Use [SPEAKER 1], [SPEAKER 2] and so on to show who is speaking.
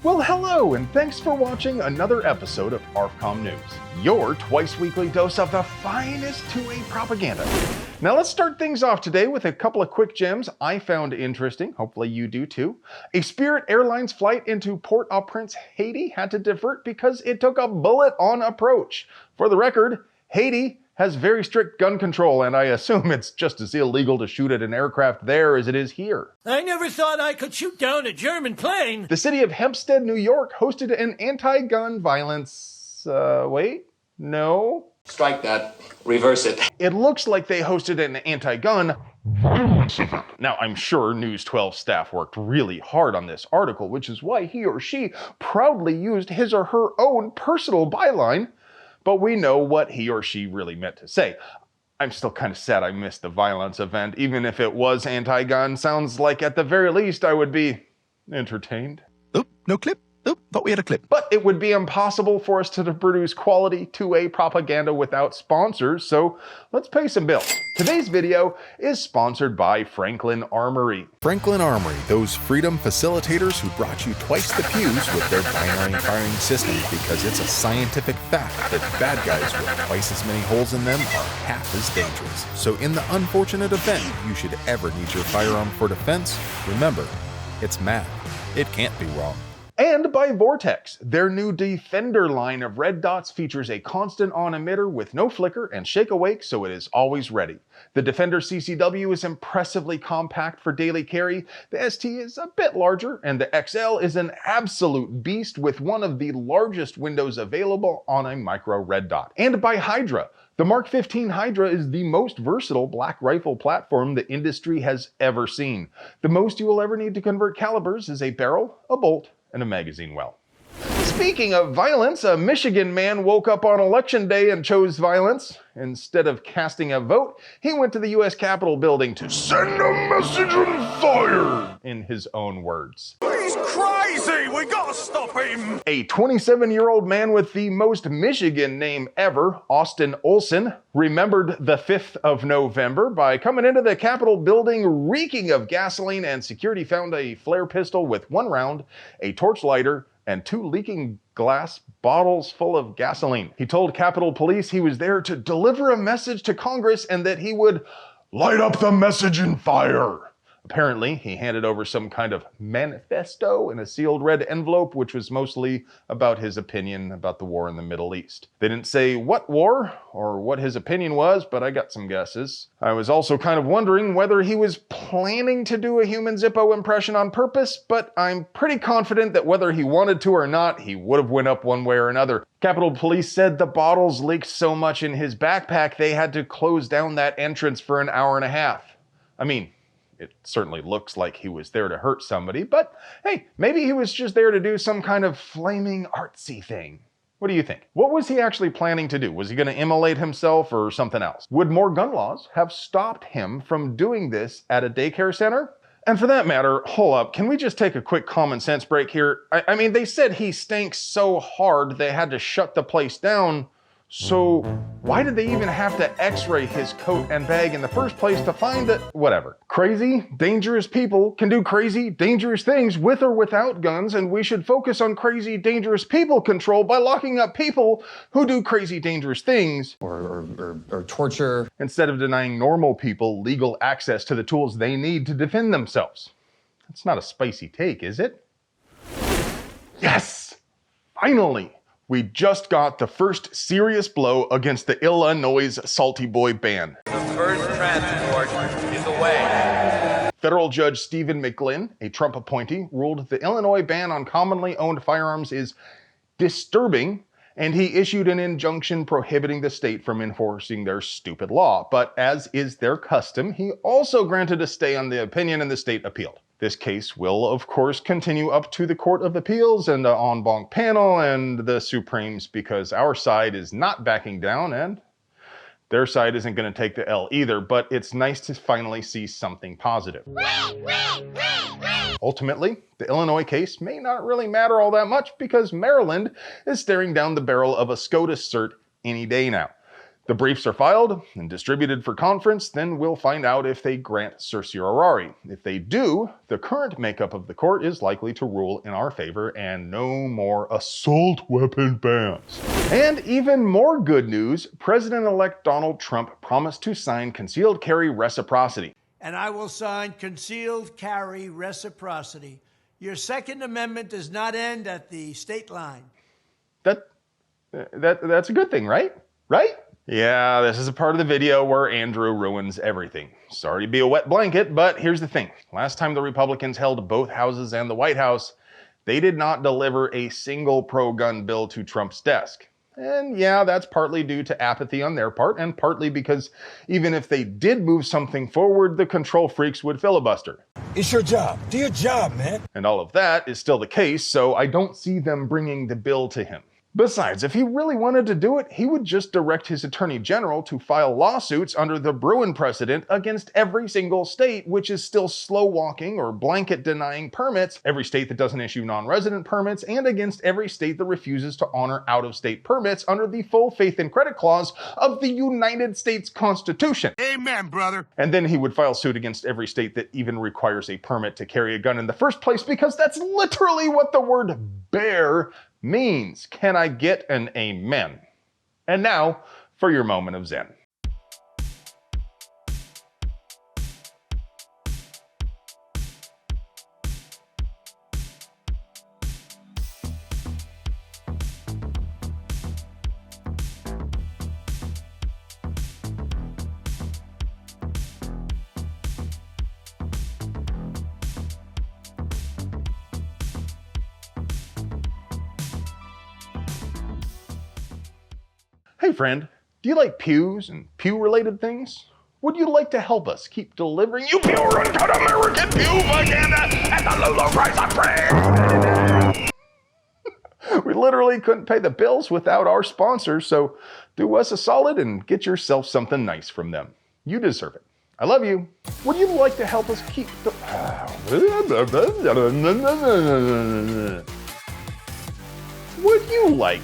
[SPEAKER 1] Well, hello, and thanks for watching another episode of ARFCOM News, your twice-weekly dose of the finest 2A propaganda. Now let's start things off today with a couple of quick gems I found interesting, hopefully you do too. A Spirit Airlines flight into Port-au-Prince, Haiti had to divert because it took a bullet on approach. For the record, Haiti has very strict gun control, and I assume it's just as illegal to shoot at an aircraft there as it is here.
[SPEAKER 2] I never thought I could shoot down a German plane.
[SPEAKER 1] The city of Hempstead, New York hosted an anti-gun violence... No?
[SPEAKER 3] Strike that. Reverse it.
[SPEAKER 1] It looks like they hosted an anti-gun violence event. Now, I'm sure News 12 staff worked really hard on this article, which is why he or she proudly used his or her own personal byline, but we know what he or she really meant to say. I'm still kind of sad I missed the violence event. Even if it was anti-gun, sounds like at the very least I would be entertained.
[SPEAKER 4] Oh, no clip? Oh, thought we had a clip.
[SPEAKER 1] But it would be impossible for us to produce quality 2A propaganda without sponsors, so let's pay some bills. Today's video is sponsored by Franklin Armory.
[SPEAKER 4] Franklin Armory, those freedom facilitators who brought you twice the pews with their binary firing system, because it's a scientific fact that bad guys with twice as many holes in them are half as dangerous. So in the unfortunate event you should ever need your firearm for defense, remember, it's math. It can't be wrong.
[SPEAKER 1] And by Vortex. Their new Defender line of red dots features a constant on emitter with no flicker and shake awake, so it is always ready. The Defender CCW is impressively compact for daily carry, the ST is a bit larger, and the XL is an absolute beast with one of the largest windows available on a micro red dot. And by Hydra. The Mark 15 Hydra is the most versatile black rifle platform the industry has ever seen. The most you will ever need to convert calibers is a barrel, a bolt, and a magazine well. Speaking of violence, a Michigan man woke up on election day and chose violence. Instead of casting a vote, he went to the US Capitol building to send a message on fire, in his own words.
[SPEAKER 5] He's crazy! We gotta stop him!
[SPEAKER 1] A 27-year-old man with the most Michigan name ever, Austin Olson, remembered the 5th of November by coming into the Capitol building reeking of gasoline, and security found a flare pistol with 1 round, a torch lighter, and 2 leaking glass bottles full of gasoline. He told Capitol Police he was there to deliver a message to Congress and that he would light up the message in fire. Apparently, he handed over some kind of manifesto in a sealed red envelope, which was mostly about his opinion about the war in the Middle East. They didn't say what war or what his opinion was, but I got some guesses. I was also kind of wondering whether he was planning to do a human Zippo impression on purpose, but I'm pretty confident that whether he wanted to or not, he would have went up one way or another. Capitol Police said the bottles leaked so much in his backpack they had to close down that entrance for an hour and a half. I mean, it certainly looks like he was there to hurt somebody, but hey, maybe he was just there to do some kind of flaming artsy thing. What do you think? What was he actually planning to do? Was he going to immolate himself or something else? Would more gun laws have stopped him from doing this at a daycare center? And for that matter, hold up, can we just take a quick common sense break here? I mean, they said he stank so hard they had to shut the place down. So why did they even have to x-ray his coat and bag in the first place to find it? Whatever. Crazy, dangerous people can do crazy, dangerous things with or without guns, and we should focus on crazy, dangerous people control by locking up people who do crazy, dangerous things
[SPEAKER 6] or torture,
[SPEAKER 1] instead of denying normal people legal access to the tools they need to defend themselves. That's not a spicy take, is it? Yes! Finally! We just got the first serious blow against the Illinois Salty Boy ban.
[SPEAKER 5] The first transport is away.
[SPEAKER 1] Federal Judge Stephen McGlynn, a Trump appointee, ruled the Illinois ban on commonly owned firearms is disturbing, and he issued an injunction prohibiting the state from enforcing their stupid law. But as is their custom, he also granted a stay on the opinion and the state appealed. This case will, of course, continue up to the Court of Appeals and the en banc panel and the Supremes, because our side is not backing down and their side isn't going to take the L either, but it's nice to finally see something positive. Ultimately, the Illinois case may not really matter all that much because Maryland is staring down the barrel of a SCOTUS cert any day now. The briefs are filed and distributed for conference, then we'll find out if they grant certiorari. If they do, the current makeup of the court is likely to rule in our favor and no more assault weapon bans. And even more good news, President-elect Donald Trump promised to sign concealed carry reciprocity.
[SPEAKER 2] And I will sign concealed carry reciprocity. Your Second Amendment does not end at the state line.
[SPEAKER 1] That's a good thing, right? Right? Yeah, this is a part of the video where Andrew ruins everything. Sorry to be a wet blanket, but here's the thing. Last time the Republicans held both houses and the White House, they did not deliver a single pro-gun bill to Trump's desk. And yeah, that's partly due to apathy on their part, and partly because even if they did move something forward, the control freaks would filibuster.
[SPEAKER 7] It's your job. Do your job, man.
[SPEAKER 1] And all of that is still the case, so I don't see them bringing the bill to him. Besides, if he really wanted to do it, he would just direct his attorney general to file lawsuits under the Bruin precedent against every single state which is still slow-walking or blanket denying permits, every state that doesn't issue non-resident permits, and against every state that refuses to honor out-of-state permits under the full faith and credit clause of the United States Constitution.
[SPEAKER 7] Amen, brother.
[SPEAKER 1] And then he would file suit against every state that even requires a permit to carry a gun in the first place, because that's literally what the word bear means. Can I get an amen? And now for your moment of Zen. Hey friend, do you like pews and pew-related things? Would you like to help us keep delivering you pure uncut American pew propaganda at the low, low price of free? We literally couldn't pay the bills without our sponsors, so do us a solid and get yourself something nice from them. You deserve it. I love you. Would you like to help us keep the... Would you like